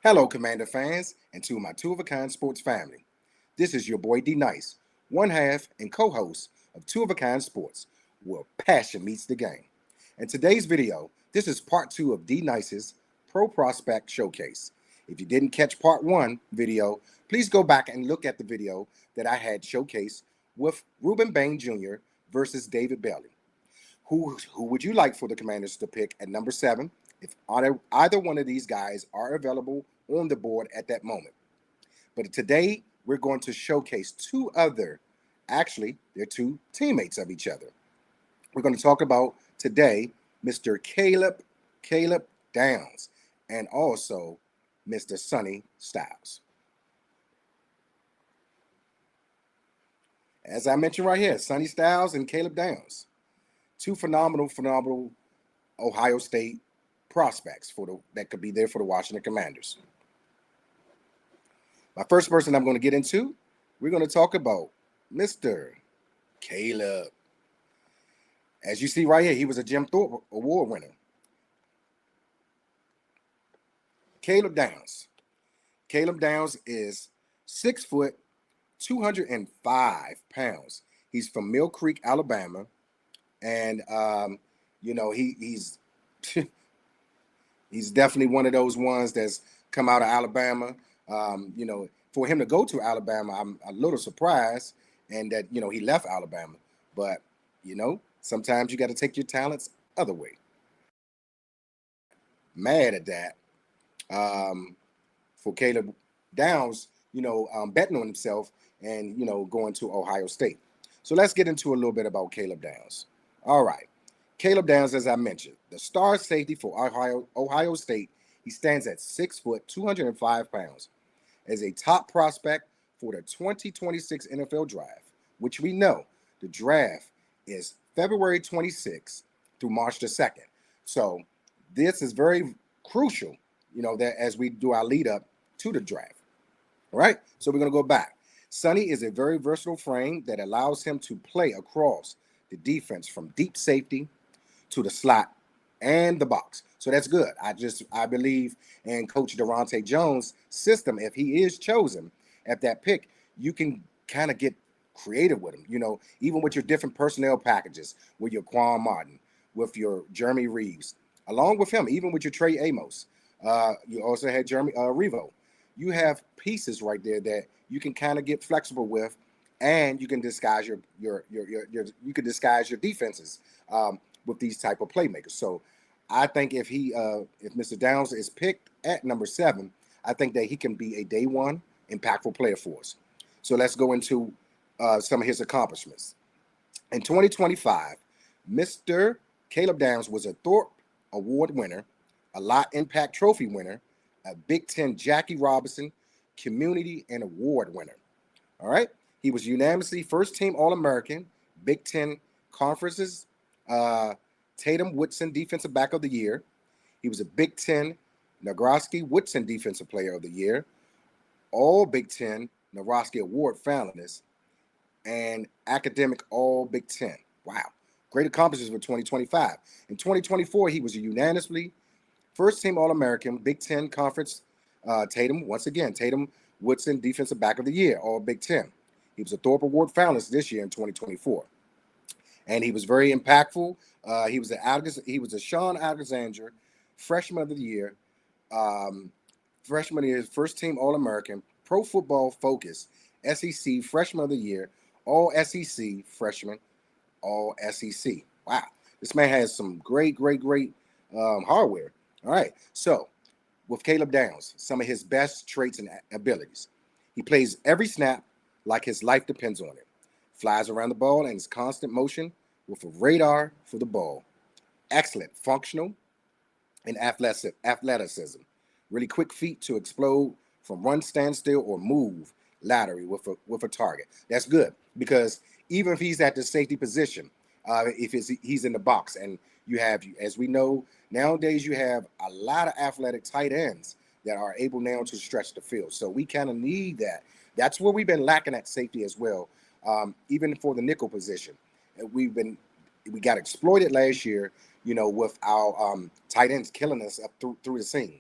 Hello, Commander fans, and to my Two of a Kind sports family. This is your boy D Nyce, one half and co host of Two of a Kind Sports, where passion meets the game. In today's video, this is part two of D Nyce's Pro Prospect Showcase. If you didn't catch part one video, please go back and look at the video that I had showcased with Ruben Bain Jr. versus David Bailey. Who would you like for the Commanders to pick at number 7 if either one of these guys are available on the board at that moment? But today, we're going to showcase actually, they're two teammates of each other. We're going to talk about today Mr. Caleb Downs and also Mr. Sonny Styles. As I mentioned right here, Sonny Styles and Caleb Downs. Two phenomenal Ohio State prospects that could be there for the Washington Commanders. My first person I'm going to get into, we're going to talk about Mr. Caleb. As you see right here, he was a Jim Thorpe Award winner. Caleb Downs. Caleb Downs is 6 foot, 205 pounds. He's from Mill Creek, Alabama. And, he's he's definitely one of those ones that's come out of Alabama. For him to go to Alabama, I'm a little surprised and that, he left Alabama. But, sometimes you got to take your talents other way. Mad at that for Caleb Downs, betting on himself and, going to Ohio State. So let's get into a little bit about Caleb Downs. All right. Caleb Downs, as I mentioned, the star safety for Ohio State. He stands at 6 foot, 205 pounds. As a top prospect for the 2026 NFL draft, which we know the draft is February 26th through March the 2nd. So this is very crucial, that as we do our lead up to the draft. All right. So we're going to go back. Sonny is a very versatile frame that allows him to play across the defense from deep safety to the slot and the box. So that's good. I believe in Coach Durante Jones' system. If he is chosen at that pick, you can kind of get creative with him, even with your different personnel packages, with your Quan Martin, with your Jeremy Reeves, along with him, even with your Trey Amos. You also had Jeremy Revo. You have pieces right there that you can kind of get flexible with, and you can disguise your defenses with these type of playmakers. So I think if Mr. Downs is picked at number 7, I think that he can be a day one impactful player for us. So let's go into some of his accomplishments. In 2025, Mr. Caleb Downs was a Thorpe Award winner, a Lot Impact Trophy winner, a Big Ten Jackie Robinson Community and Award winner. All right. He was unanimously first-team All-American, Big Ten Conferences, Tatum Woodson Defensive Back of the Year. He was a Big Ten Nebraska Woodson Defensive Player of the Year, All Big Ten Nebraska Award finalist, and Academic All Big Ten. Wow. Great accomplishments for 2025. In 2024, he was a unanimously first-team All-American, Big Ten Conference, Tatum Woodson Defensive Back of the Year, All Big Ten. He was a Thorpe Award finalist this year in 2024, and he was very impactful. He was a Sean Alexander Freshman of the Year, Freshman of the Year, First Team All American, Pro Football Focus, SEC Freshman of the Year, All SEC Freshman, All SEC. Wow, this man has some great hardware. All right, so with Caleb Downs, some of his best traits and abilities: he plays every snap like his life depends on it. Flies around the ball and is constant motion with a radar for the ball. Excellent functional and athleticism. Really quick feet to explode from run, stand still, or move laterally with a target. That's good because even if he's at the safety position, if he's in the box, and you have, as we know, nowadays you have a lot of athletic tight ends that are able now to stretch the field. So we kind of need that. That's where we've been lacking at safety as well, even for the nickel position. We got exploited last year, with our tight ends killing us up through the seam.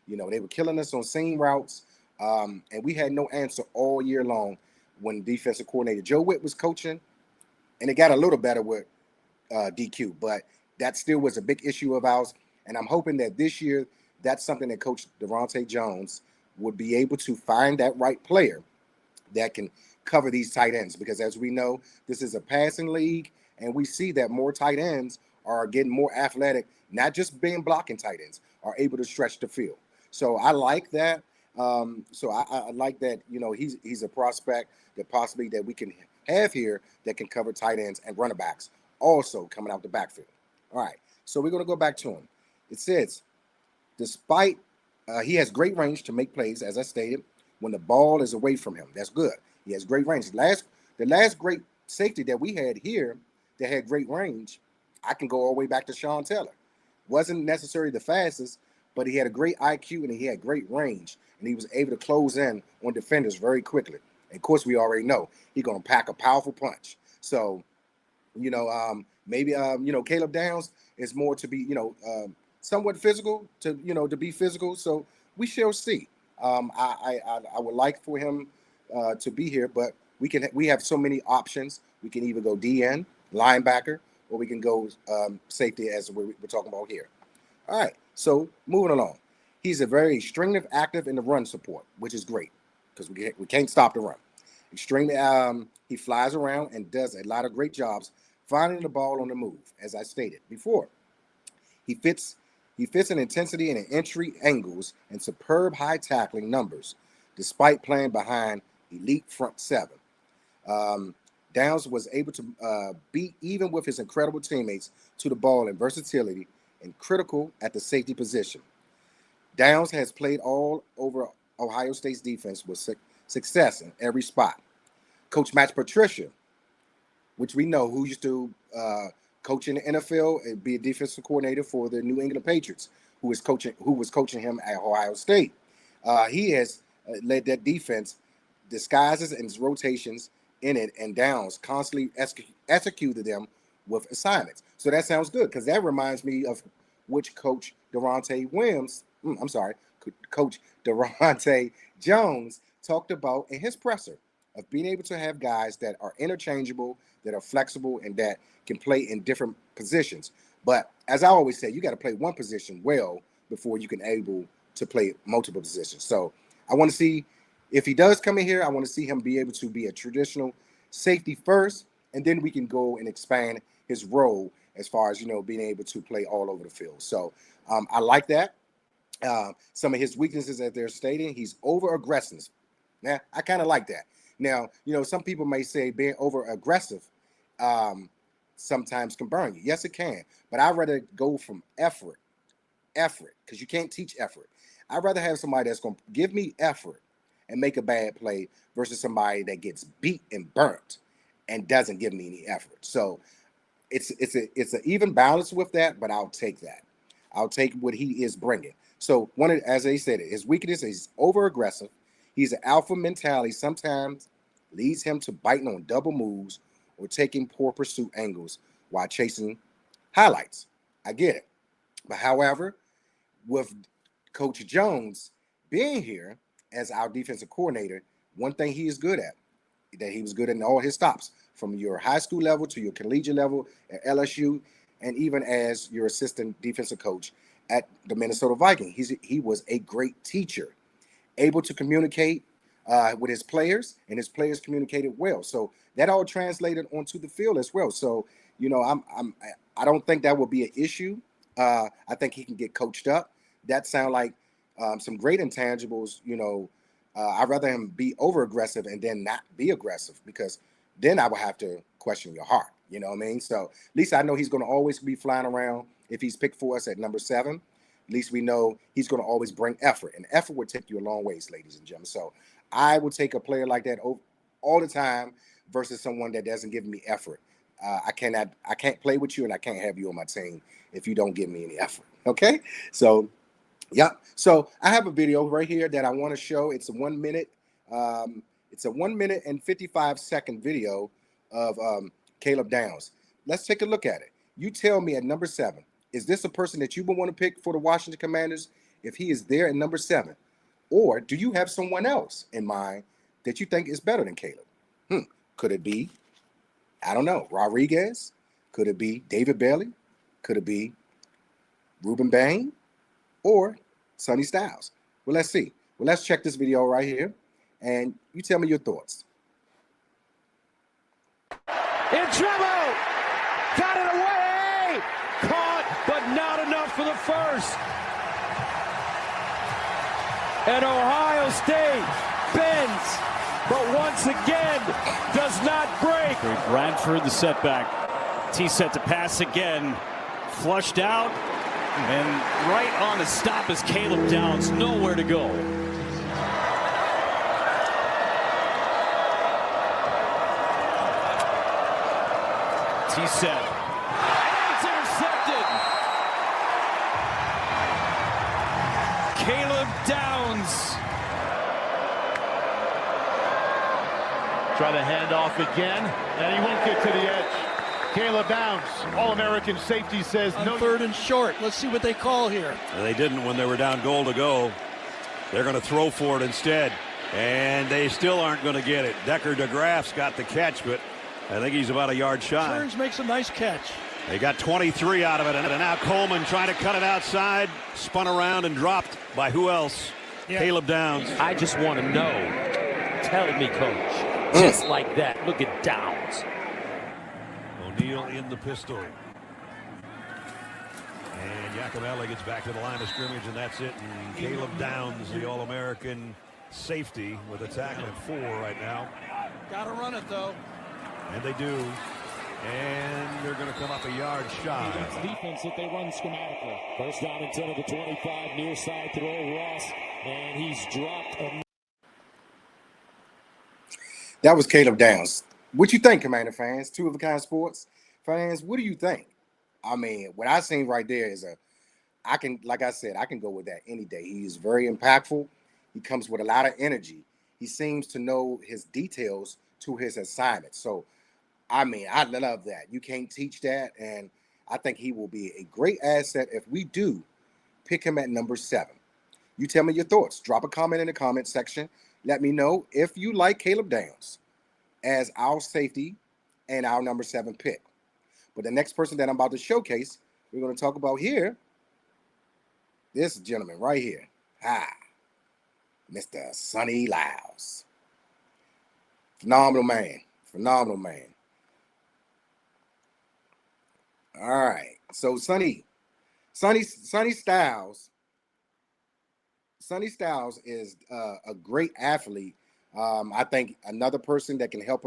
You know, they were killing us on seam routes, and we had no answer all year long when defensive coordinator Joe Witt was coaching, and it got a little better with DQ, but that still was a big issue of ours. And I'm hoping that this year, that's something that Coach Daronte Jones would be able to find that right player that can cover these tight ends. Because as we know, this is a passing league, and we see that more tight ends are getting more athletic, not just being blocking tight ends, are able to stretch the field. So I like that. I like that, you know, he's a prospect that possibly that we can have here that can cover tight ends and running backs also coming out the backfield. All right, so we're going to go back to him. It says, despite he has great range to make plays, as I stated, when the ball is away from him. That's good. He has great range. The last great safety that we had here that had great range, I can go all the way back to Sean Taylor. Wasn't necessarily the fastest, but he had a great IQ and he had great range, and he was able to close in on defenders very quickly. And of course, we already know he's going to pack a powerful punch. So, you know, maybe you know, Caleb Downs is more to be, you know, somewhat physical to be physical. So we shall see. I would like for him to be here, but we have so many options. We can either go DN, linebacker, or we can go safety, as we're talking about here. All right, so moving along. He's a very extremely active in the run support, which is great because we can't stop the run. Extremely, he flies around and does a lot of great jobs finding the ball on the move, as I stated before. He fits in intensity and in entry angles and superb high tackling numbers, despite playing behind elite front seven. Downs was able to beat even with his incredible teammates to the ball in versatility and critical at the safety position. Downs has played all over Ohio State's defense with success in every spot. Coach Matt Patricia, which we know who used to coach in the NFL and be a defensive coordinator for the New England Patriots, who was coaching him at Ohio State. He has led that defense, disguises and rotations in it, and Downs constantly executed them with assignments. So that sounds good because that reminds me of which Coach Daronte Coach Daronte Jones talked about in his presser of being able to have guys that are interchangeable, that are flexible, and that can play in different positions. But as I always say, you got to play one position well before you can able to play multiple positions. So I want to see if he does come in here, I want to see him be able to be a traditional safety first, and then we can go and expand his role as far as, you know, being able to play all over the field. So I like that. Some of his weaknesses that they're stating, he's over aggressive. Now, I kind of like that. Now, you know, some people may say being over aggressive sometimes can burn you. Yes, it can. But I'd rather go from effort, because you can't teach effort. I'd rather have somebody that's going to give me effort and make a bad play versus somebody that gets beat and burnt and doesn't give me any effort. So it's an even balance with that, but I'll take that. I'll take what he is bringing. So as they said, his weakness is over aggressive. He's an alpha mentality. Sometimes leads him to biting on double moves or taking poor pursuit angles while chasing highlights. I get it. But however, with Coach Jones being here as our defensive coordinator, one thing he is good at, that he was good in all his stops, from your high school level to your collegiate level at LSU, and even as your assistant defensive coach at the Minnesota Vikings. He was a great teacher, able to communicate with his players, and his players communicated well. So that all translated onto the field as well. So, you know, I don't think that will be an issue. I think he can get coached up. That sound like some great intangibles. You know, I'd rather him be over aggressive and then not be aggressive, because then I would have to question your heart. You know what I mean? So at least I know he's going to always be flying around. If he's picked for us at number 7, at least we know he's going to always bring effort, and effort would take you a long ways, ladies and gentlemen. So I would take a player like that all the time versus someone that doesn't give me effort. I can't play with you, and I can't have you on my team if you don't give me any effort. Okay, so yeah. So I have a video right here that I want to show. It's a 1 minute. It's a 1 minute and 55-second video of Caleb Downs. Let's take a look at it. You tell me at number 7, is this a person that you would want to pick for the Washington Commanders if he is there at number 7? Or do you have someone else in mind that you think is better than Caleb? Could it be, I don't know, Rodriguez? Could it be David Bailey? Could it be Ruben Bain? Or Sonny Styles? Well, let's see. Well, let's check this video right here, and you tell me your thoughts. In trouble! Got it away! Caught, but not enough for the first. And Ohio State bends, but once again does not break. Bradford, the setback. T set to pass again. Flushed out. And right on the stop is Caleb Downs. Nowhere to go. T set. It's intercepted. Caleb Downs. Try the handoff again, and he won't get to the edge. Caleb Downs, All-American safety, says no. Third and short. Let's see what they call here. They didn't when they were down goal to go. They're going to throw for it instead, and they still aren't going to get it. Decker DeGraff's got the catch, but I think he's about a yard shy. Turns makes a nice catch. They got 23 out of it, and now Coleman trying to cut it outside, spun around and dropped by who else? Yeah. Caleb Downs. I just want to know. Tell me, coach. Just like that. Look at Downs. O'Neal in the pistol. And Yacomelli gets back to the line of scrimmage, and that's it. And Caleb Downs, the All-American safety, with a tackle at 4 right now. Got to run it, though. And they do. And they're going to come up a yard shy. Defense that they run schematically. First down and 10 at the 25. Near side throw, Ross. And he's dropped a... That was Caleb Downs. What you think, Commander fans? Two of a Kind Sports fans, what do you think? I mean, what I seen right there is like I said, I can go with that any day. He is very impactful. He comes with a lot of energy. He seems to know his details to his assignment. So, I mean, I love that. You can't teach that, and I think he will be a great asset if we do pick him at number 7. You tell me your thoughts. Drop a comment in the comment section. Let me know if you like Caleb Downs as our safety and our number 7 pick. But the next person that I'm about to showcase, we're going to talk about here, this gentleman right here. Mr. Sonny Lyles. Phenomenal man. Phenomenal man. All right. So Sonny Styles. Sonny Styles is a great athlete. I think another person that can help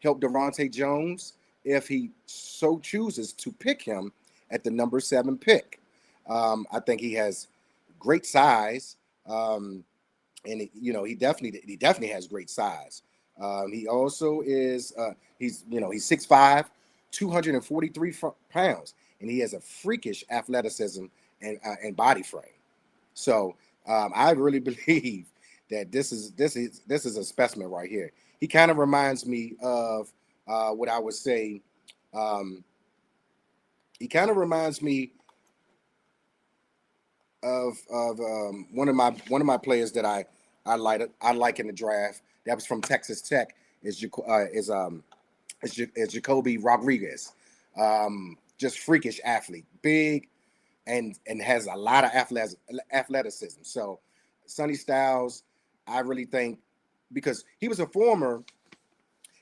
Devontae Jones if he so chooses to pick him at the number 7 pick. I think he has great size, and he definitely has great size. He also is he's 6'5", 243 pounds, and he has a freakish athleticism and body frame. So I really believe that this is a specimen right here. He kind of reminds me of what I would say. He kind of reminds me of one of my players that I like in the draft. That was from Texas Tech. Is Jacoby Rodriguez. Just freakish athlete, big, and has a lot of athleticism. So Sonny Styles, I really think, because he was a former,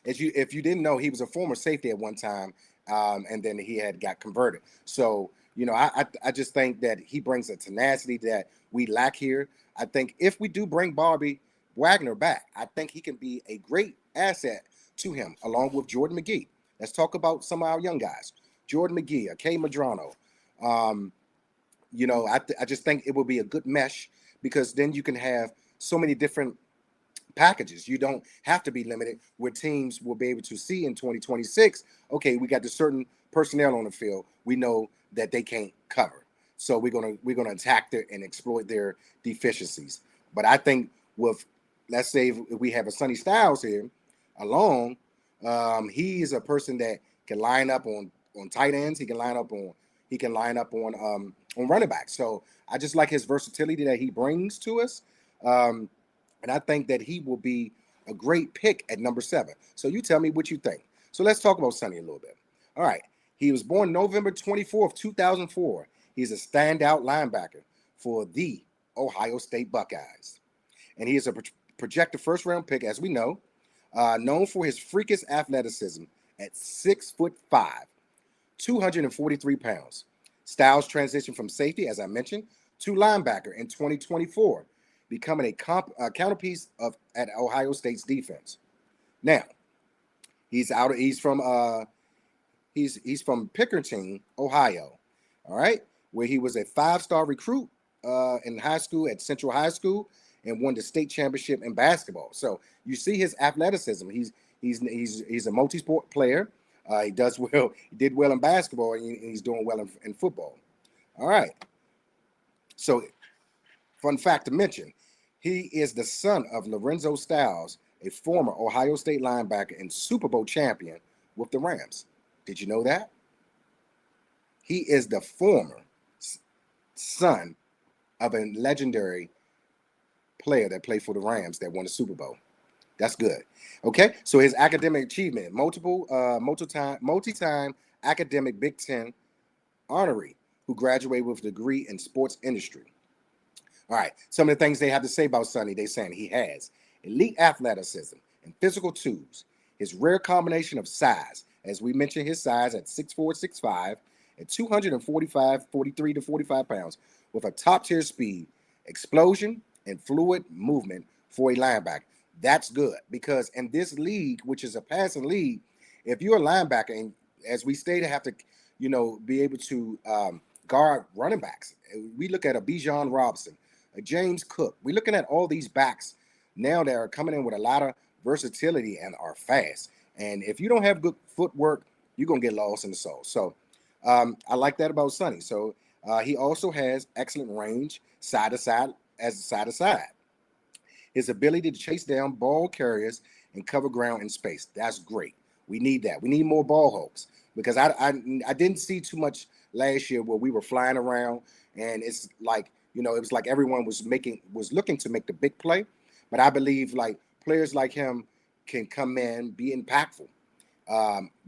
if you didn't know, he was a former safety at one time, and then he got converted. So I just think that he brings a tenacity that we lack here. I think if we do bring Bobby Wagner back, I think he can be a great asset to him, along with Jordan McGee. Let's talk about some of our young guys. Jordan McGee, K. Madrano. I just think it will be a good mesh, because then you can have so many different packages. You don't have to be limited, where teams will be able to see in 2026, okay, we got the certain personnel on the field we know that they can't cover. So we're gonna attack and exploit their deficiencies. But I think let's say if we have a Sonny Styles here along, he is a person that can line up on tight ends. He can line up on on running back. So I just like his versatility that he brings to us. And I think that he will be a great pick at number 7. So you tell me what you think. So let's talk about Sonny a little bit. All right. He was born November 24th, 2004. He's a standout linebacker for the Ohio State Buckeyes. And he is a projected first-round pick, as we know, known for his freakish athleticism at 6'5", 243 pounds. Styles transitioned from safety, as I mentioned, to linebacker in 2024, becoming a counterpiece at Ohio State's defense. Now, he's from Pickerington, Ohio. All right, where he was a 5-star recruit in high school at Central High School and won the state championship in basketball. So you see his athleticism. He's a multi-sport player. He does well. He did well in basketball, and he's doing well in football. All right. So, fun fact to mention, he is the son of Lorenzo Styles, a former Ohio State linebacker and Super Bowl champion with the Rams. Did you know that? He is the former son of a legendary player that played for the Rams that won the Super Bowl. That's good. Okay, so his academic achievement, multi-time academic Big Ten honoree, who graduated with a degree in sports industry. All right, some of the things they have to say about Sonny, they're saying he has elite athleticism and physical tools. His rare combination of size, as we mentioned, his size at 6'4", 6'5", at 43 to 45 pounds, with a top-tier speed, explosion, and fluid movement for a linebacker. That's good, because in this league, which is a passing league, if you're a linebacker, and as we stated, have to, be able to guard running backs. We look at a Bijan Robinson, a James Cook. We're looking at all these backs now that are coming in with a lot of versatility and are fast. And if you don't have good footwork, you're going to get lost in the sauce. So I like that about Sonny. So he also has excellent range, side to side. His ability to chase down ball carriers and cover ground in space. That's great. We need that. We need more ball hawks, because I didn't see too much last year where we were flying around, and it's like, it was like everyone was looking to make the big play. But I believe like players like him can come in, be impactful,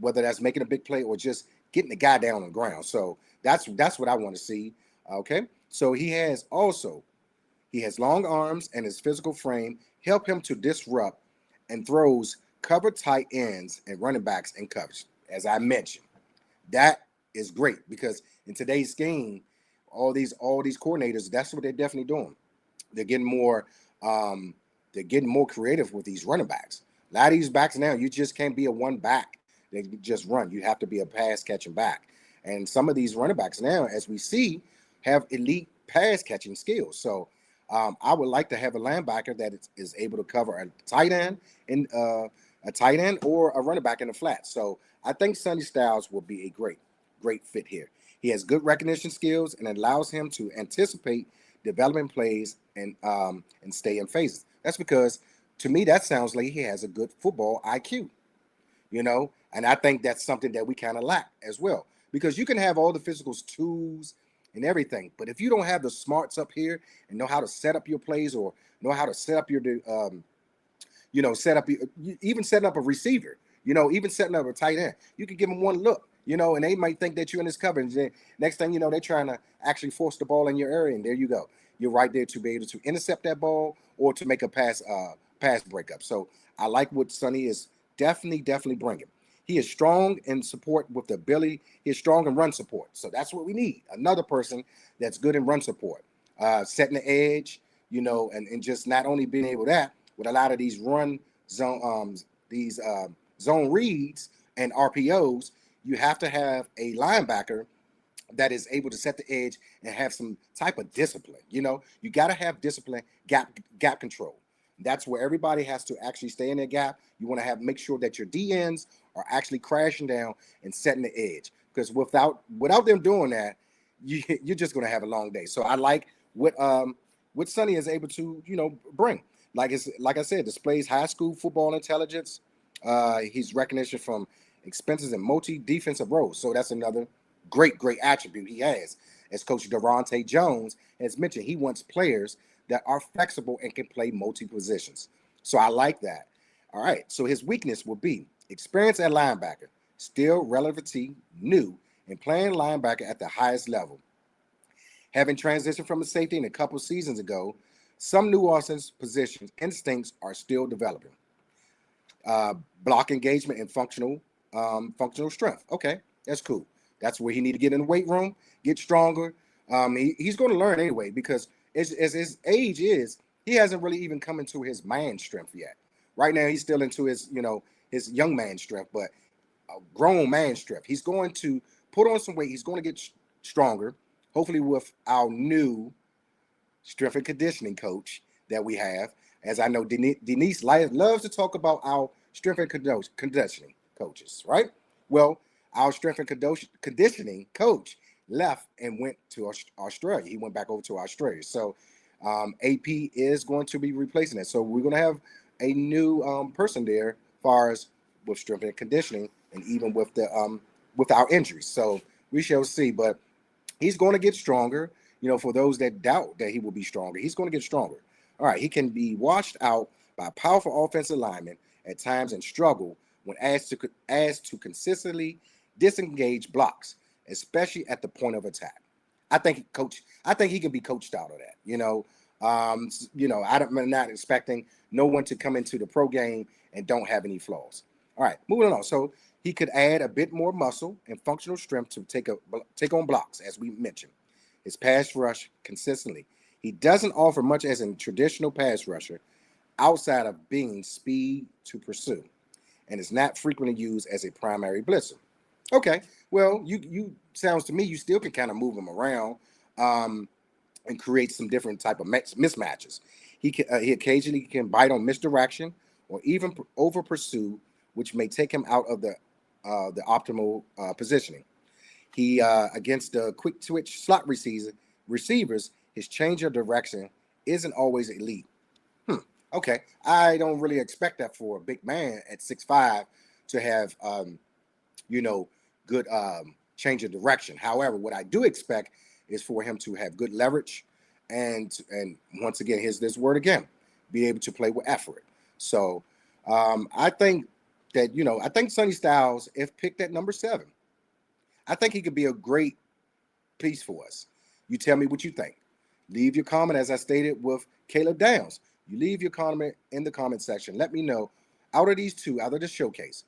whether that's making a big play or just getting the guy down on the ground. So that's what I want to see. Okay. So he has long arms, and his physical frame help him to disrupt and throws cover tight ends and running backs in coverage. As I mentioned, that is great, because in today's game, all these coordinators, that's what they're definitely doing. They're getting more creative with these running backs. A lot of these backs now, you just can't be a one back that just run. You have to be a pass catching back. And some of these running backs now, as we see, have elite pass catching skills. So I would like to have a linebacker that is able to cover a tight end or a running back in the flat. So I think Sonny Styles will be a great fit here. He has good recognition skills, and it allows him to anticipate development plays and stay in phases. That's because, to me, that sounds like he has a good football IQ, and I think that's something that we kind of lack as well, because you can have all the physical tools and everything, but if you don't have the smarts up here and know how to set up your plays, or know how to set up your even setting up a receiver, even setting up a tight end, you can give them one look, and they might think that you're in this coverage. Then next thing you know, they're trying to actually force the ball in your area, and there you go. You're right there to be able to intercept that ball or to make a pass breakup. So I like what Sonny is definitely bringing. He is strong in support with the ability. He is strong in run support. So that's what we need. Another person that's good in run support, setting the edge, and just not only being able that, with a lot of these run zone, zone reads and RPOs, you have to have a linebacker that is able to set the edge and have some type of discipline. You got to have discipline, gap control. That's where everybody has to actually stay in their gap. You want to make sure that your DNs are actually crashing down and setting the edge, because without them doing that, you're just going to have a long day. So I like what Sonny is able to bring. Like I said, displays high school football intelligence. He's recognition from expenses and multi defensive roles. So that's another great attribute he has. As Coach Durante Jones has mentioned, he wants players that are flexible and can play multi-positions. So I like that. All right, so his weakness will be experience at linebacker, still relatively new, and playing linebacker at the highest level. Having transitioned from a safety in a couple seasons ago, some new offense positions instincts are still developing. Block engagement and functional strength. Okay, that's cool. That's where he need to get in the weight room, get stronger. He's going to learn anyway because as his age is, he hasn't really even come into his man strength yet. Right now, he's still into his his young man strength, but a grown man strength. He's going to put on some weight. He's going to get stronger. Hopefully, with our new strength and conditioning coach that we have. As I know, Denise loves to talk about our strength and conditioning coaches, right? Well, our strength and conditioning coach left and went to Australia. He went back over to Australia. So AP is going to be replacing it. So we're going to have a new person there as far as with strength and conditioning and even with the with our injuries. So we shall see. But he's going to get stronger. You know, for those that doubt that he will be stronger, he's going to get stronger. All right, he can be washed out by powerful offensive linemen at times and struggle when asked to consistently disengage blocks, especially at the point of attack. I think he can be coached out of that. I'm not expecting no one to come into the pro game and don't have any flaws. All right, moving on. So he could add a bit more muscle and functional strength to take on blocks, as we mentioned. His pass rush consistently. He doesn't offer much as a traditional pass rusher outside of being speed to pursue, and is not frequently used as a primary blitzer. Okay, well, you sounds to me you still can kind of move him around and create some different type of mismatches. He occasionally can bite on misdirection or even over pursue, which may take him out of the optimal positioning. He against the quick twitch slot receivers, his change of direction isn't always elite. Okay, I don't really expect that for a big man at 6'5" to have good change of direction. However, what I do expect is for him to have good leverage and once again, here's this word again, be able to play with effort. So I think that I think Sonny Styles, if picked at number 7, I think he could be a great piece for us. You tell me what you think. Leave your comment, as I stated with Caleb Downs. You leave your comment in the comment section. Let me know, out of these two, out of the showcase,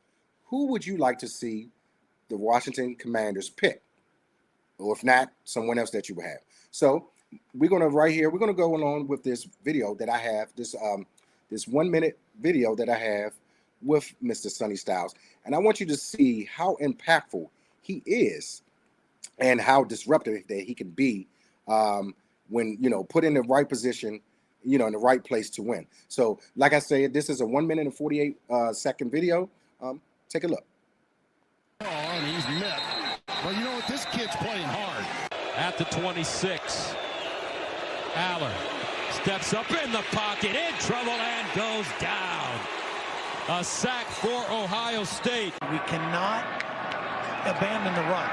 who would you like to see the Washington Commanders pick? Or if not, someone else that you would have. So we're going to go along with this video that I have, this 1 minute video that I have with Mr. Sonny Styles. And I want you to see how impactful he is and how disruptive that he can be when put in the right position, in the right place to win. So like I said, this is a 1 minute and 48 second video. Take a look. And he's met. Well, you know what? This kid's playing hard. At the 26, Aller steps up in the pocket, in trouble, and goes down. A sack for Ohio State. We cannot abandon the run.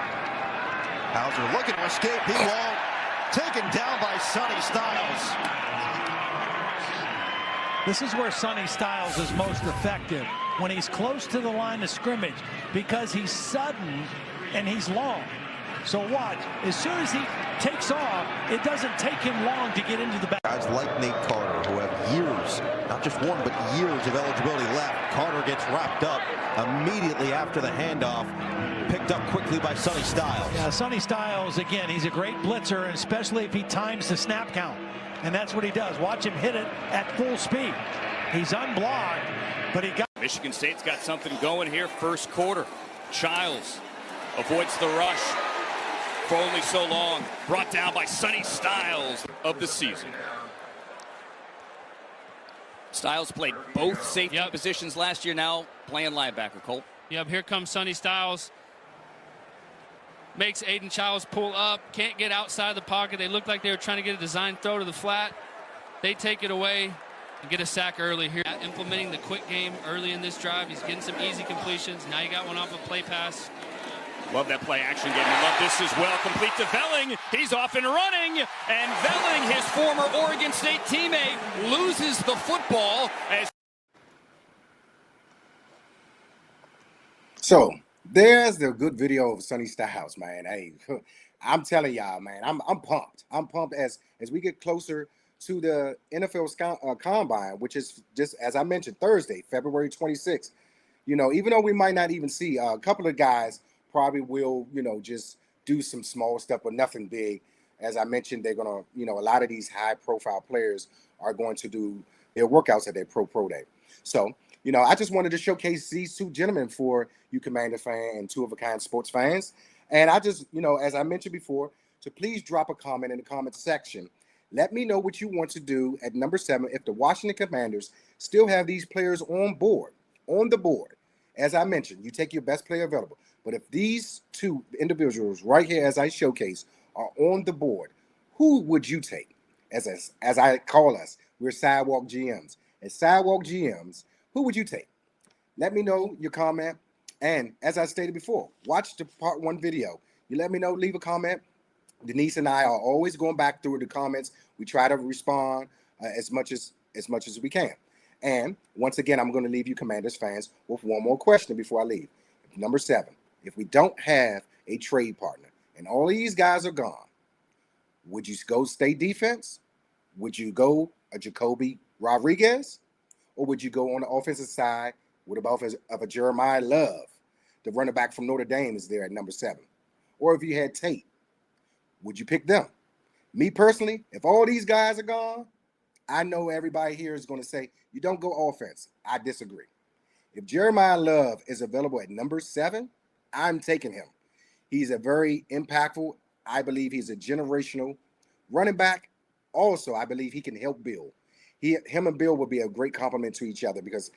Hauser looking to escape. He won't. Taken down by Sonny Styles. This is where Sonny Styles is most effective, when he's close to the line of scrimmage, because he's sudden and he's long. So watch, as soon as he takes off, it doesn't take him long to get into the back. Guys like Nate Carter, who have years, not just one, but years of eligibility left. Carter gets wrapped up immediately after the handoff, picked up quickly by Sonny Styles. Yeah, Sonny Styles, again, he's a great blitzer, and especially if he times the snap count. And that's what he does. Watch him hit it at full speed. He's unblocked, but he got... Michigan State's got something going here first quarter. Childs avoids the rush for only so long. Brought down by Sonny Styles of the season. Styles played both safety positions last year, now playing linebacker. Colt. Yep, here comes Sonny Styles. Makes Aiden Childs pull up. Can't get outside the pocket. They looked like they were trying to get a design throw to the flat. They take it away and get a sack early here. Implementing the quick game early in this drive. He's getting some easy completions. Now you got one off a play pass. Love that play action game. I love this as well. Complete to Velling. He's off and running. And Velling, his former Oregon State teammate, loses the football as So there's the good video of Sonny Styles, man. Hey, I'm telling y'all, man, I'm pumped. I'm pumped as we get closer to the NFL Combine, which is just, as I mentioned, Thursday, February 26th. You know, even though we might not even see a couple of guys probably will, you know, just do some small stuff, but nothing big. As I mentioned, they're going to, you know, a lot of these high profile players are going to do their workouts at their pro day. So, you know, I just wanted to showcase these two gentlemen for you Commander fan and Two of a Kind sports fans. And I just, you know, as I mentioned before, to please drop a comment in the comment section. Let me know what you want to do at number 7 if the Washington Commanders still have these players on the board. As I mentioned, you take your best player available. But if these two individuals right here, as I showcase, are on the board, who would you take? As I call us, we're Sidewalk GMs. As Sidewalk GMs, who would you take? Let me know your comment. And as I stated before, watch the part 1 video. You let me know, leave a comment. Denise and I are always going back through the comments. We try to respond as much as we can. And once again, I'm going to leave you Commanders fans with one more question before I leave. Number 7, if we don't have a trade partner and all of these guys are gone, would you go stay defense? Would you go a Jacoby Rodriguez? Or would you go on the offensive side with a Jeremiah Love? The running back from Notre Dame is there at number 7. Or if you had Tate, would you pick them? Me personally, if all these guys are gone, I know everybody here is going to say, you don't go offense. I disagree. If Jeremiah Love is available at number 7, I'm taking him. He's a very impactful, I believe he's a generational running back. Also, I believe he can help Bill. Him and Bill will be a great complement to each other because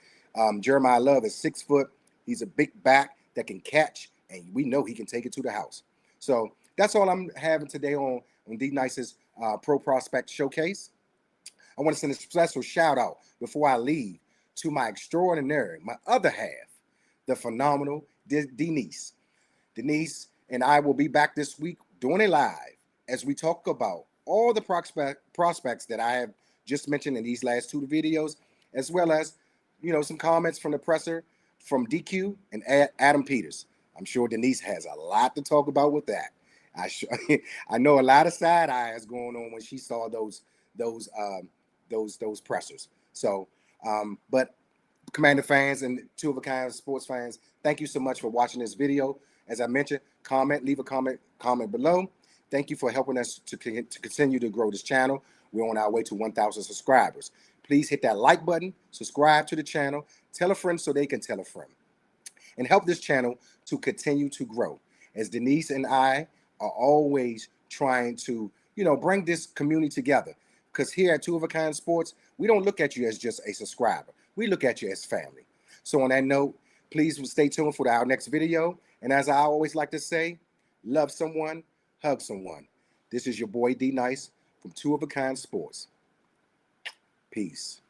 Jeremiah Love is 6 foot. He's a big back that can catch, and we know he can take it to the house. So that's all I'm having today on D Nyce's Pro Prospect Showcase. I want to send a special shout out before I leave to my extraordinary, my other half, the phenomenal Denise. Denise and I will be back this week doing it live as we talk about all the prospects that I have just mentioned in these last 2 videos, as well as, you know, some comments from the presser from DQ and Adam Peters. I'm sure Denise has a lot to talk about with that. I know a lot of side eyes going on when she saw those pressers. So, but Commander fans and Two of a Kind sports fans, thank you so much for watching this video. As I mentioned, leave a comment below. Thank you for helping us to continue to grow this channel. We're on our way to 1,000 subscribers. Please hit that like button, subscribe to the channel, tell a friend so they can tell a friend, and help this channel to continue to grow. As Denise and I are always trying to, you know, bring this community together. Because here at Two of a Kind Sports, we don't look at you as just a subscriber. We look at you as family. So on that note, please stay tuned for our next video. And as I always like to say, love someone, hug someone. This is your boy D Nyce from Two of a Kind Sports. Peace.